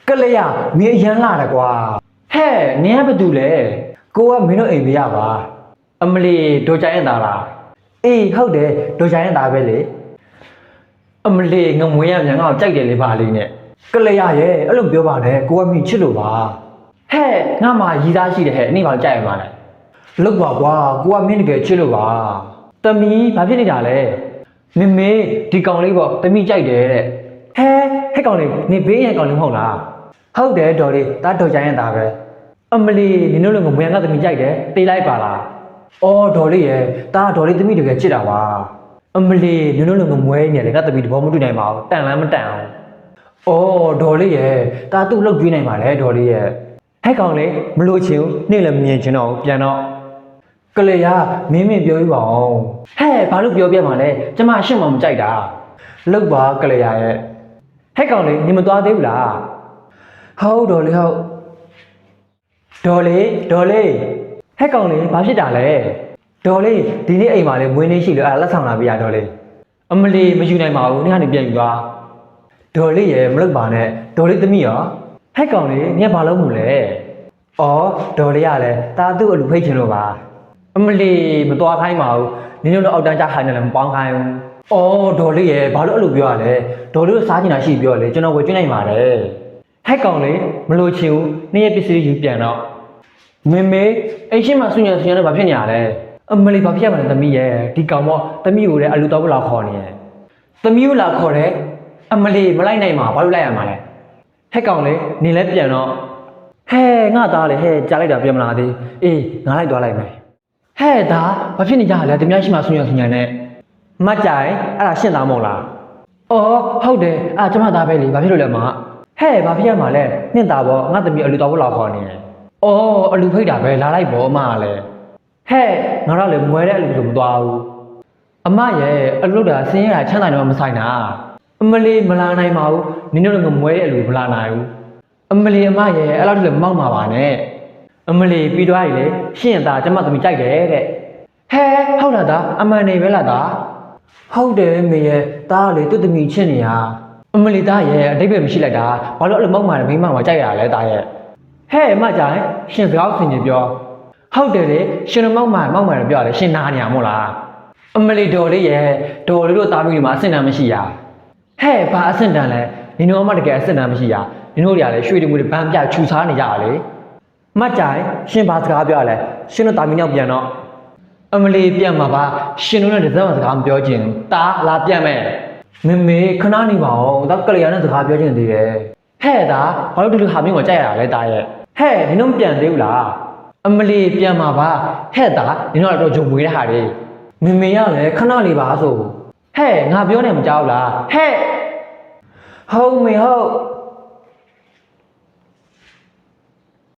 ကလေးရမင်းအရန်လာတယ်ကွာဟဲ့နင်ကဘာတူလဲကိုကမင်းတို့အိမ်မရပါအမလီဒေါ်ချိုင်းသားလားအေးဟုတ်တယ်ဒေါ်ချိုင်းသားပဲလေအမလီငမွေးရမြန်ငါ့ကိုကြိုက်တယ်လေပါလေးနဲ့ကလေးရရဲ့အဲ့လိုပြောပါနဲ့ကိုကမင်းချစ်လို့ပါဟဲ့ငါမှရီးသားရှိတယ်ဟဲ့နေ့မှကြိုက်ရမှာလဲလောက်ပါကွာကိုကမင်းတကယ်ချစ်လို့ပါတမီးဘာဖြစ်နေတာလဲမမေဒီကောင်လေးပေါ့တမီးကြိုက်တယ်တဲ့ဟဲ့ကောင်လေးနေဘေးရကောင်လေးမဟုတ်လားဟုတ်တယ်ဒေါ်လေးဒါဒေါ်ချိုင်းရတာပဲအမလီနင်တို့လည်းငမွေးငါသမီးကြိုက်တယ်တေးလိုက်ပါလားအော်ဒေါ်လေးရဲ့ဒါဒေါ်လေးသမီးတကယ်ချစ်တာပါအမလီနင်တို့လည်းငမွေးနေလေငါသမီးတဘောမတူနိုင်ပါဘူးတန်လန်းမတန်အောင်အော်ဒေါ်လေးရဲ့ဒါသူ့လောက်ကျွေးနိုင်ပါလေဒေါ်လေးရဲ့ဟဲ့ကောင်လေးမလို့ချင်ဘူးနေ့လည်းမြင်ချင်တော့ပြန်တော့ကလေးရမင်းပြောပြပါအောင်ဟဲ့ဘာလို့ပြောပြမှာလဲကျမရှင့်မမကြိုက်တာလောက်ပါကလေးရရဲ့ဟဲ့ကောင်လေးနင်မသွားသေးဘူးလားဟုတ်ဒေါ်လေးဟုတ်ဒေါ်လေးဟဲ့ကောင်လေးဘာဖြစ်တာလဲဒေါ်လေးဒီနေ့အိမ်မှာလေမွေးနေ့ရှိလို့အဲ့လက်ဆောင်လာပြရဒေါ်လေးအမလီမယူနိုင်ပါဘူးနေ့ကနေပြန်ယူသွားဒေါ်လေးရဲ့မလုပ်ပါနဲ့ဒေါ်လေးသမီးရောဟဲ့ကောင်လေးနင်ဘာလုပ်မှုလဲအော်ဒေါ်လေးရလဲတာသူ့အလူဖိတ်ချင်လို့ပါအမလီမသွားခိုင်းပါဘူးနင်တို့တော့အောက်တန်းကြခိုင်းတယ်လည်းမပေါင်းခိုင်းဘူးအော်ဒေါ်လေးရဲ့ဘာလို့အဲ့လိုပြောရလဲဒေါ်လေးတို့စားချင်တာရှိပြောလေကျွန်တော်ဝယ်ကျွေးနိုင်ပါတယ်ဟဲ့ကောင်လေးမလို့ချင်ဘူးနေ့ရက်ပစ္စည်းယူပြန်တော့မမေအိမ်ရှိမှဆွညံတော့ဘာဖြစ်နေရလဲအမလီဘာဖြစ်ရမလဲသမီးရဲ့ဒီကောင်တော့သမီးကိုလည်းအလူတော့ဘလာခေါ်နေရဲ့သမီးကိုလာခေါ်တယ်အမလီမလိုက်နိုင်မှာဘာလို့လိုက်ရမှာလဲဟဲ့ကောင်လေးနေလဲပြန်တော့ဟဲ့ငါသားလေဟဲ့ကြားလိုက်တာပြန်မလာသေးအေးငါလိုက်သွားလိုက်မယ်ဟဲ့ဒါဘာဖြစ်နေကြလဲတမ ्या ရှိမှဆွညံနဲ့မကြိုင်အဲ့ဒါရှင်းသားမဟုတ်လားအော်ဟုတ်တယ်အဲ့ကျမသားပဲလေဘာဖြစ်လို့လဲမဟဲ့ဘာဖြစ်ရမှာလဲနှင့်သားပေါ့ငါသမီးအလူတော်ဘလာခေါ်နေတယ်အော်အလူဖိတ်တာပဲလာလိုက်ပေါ့အမကလည်းဟဲ့ငါတော့လေမွဲတဲ့အလူဆိုမသွားဘူးအမရဲ့အလူတာဆင်းရဲတာချမ်းသာနေမှမဆိုင်တာအမလီမလာနိုင်ပါဘူးနင်တို့လည်းမွဲတဲ့အလူမလာနိုင်ဘူးအမလီအမရဲ့အဲ့လောက်လည်းမောက်မှာပါနဲ့အမလီပြီးသွားပြီလေရှင့်သားကျမသမီးကြိုက်တယ်တဲ့ဟဲ့ဟုတ်လားသားအမှန်နေပဲလားသားဟုတ်တယ်မေရဲ့သားလေသူ့သမီးချစ်နေရအမလီသားရဲ့အတိတ်ပဲမရှိလိုက်တာဘာလို့အဲ့လိုမောက်မှာလဲမိမကြိုက်ရလဲသားရဲ့ဟဲ့အမကြိုင်ရှင်စကားဆင်ကြီးပြောဟုတ်တယ်လေရှင်တို့မောက်မှာလည်းပြောရတယ်ရှင်နာနေရမို့လားအမလီဒေါ်လေးရဲ့ဒေါ်လေးတို့သားမီးတွေမှာအဆင့်တန်းမရှိရဟဲ့ဘာအဆင့်တန်းလဲနင်တို့အမတကယ်အဆင့်တန်းမရှိရနင်တို့တွေကလည်းရွှေတွေငွေတွေဗန်းပြချူစားနေကြရလေမကြိုင်ရှင်ဘာစကားပြောရလဲရှင်တို့သားမီးနောက်ပြန်တော့အမလီပြန်မှာပါရှင်တို့နဲ့တစမ်းစကားမပြောချင်တာလာပြန်မဲ့မမေခဏနေပါဦးဒါကလျာနဲ့စကားပြောချင်သေးတယ်ဟဲ့ဒါဘာလို့ဒီလိုဟာမျိုးကိုကြိုက်ရတာလဲတာရဲ့ဟဲ့နင်တို့ပြန်သေးဘူးလားအမလီပြန်မှာပါဟဲ့ဒါနင်တို့တော့ဂျုံမွေးတဲ့ဟာတွေမမေရလည်းခဏလေးပါဆိုဟဲ့ငါပြောနေမကြောက်လားဟဲ့ဟုတ်မေဟုတ်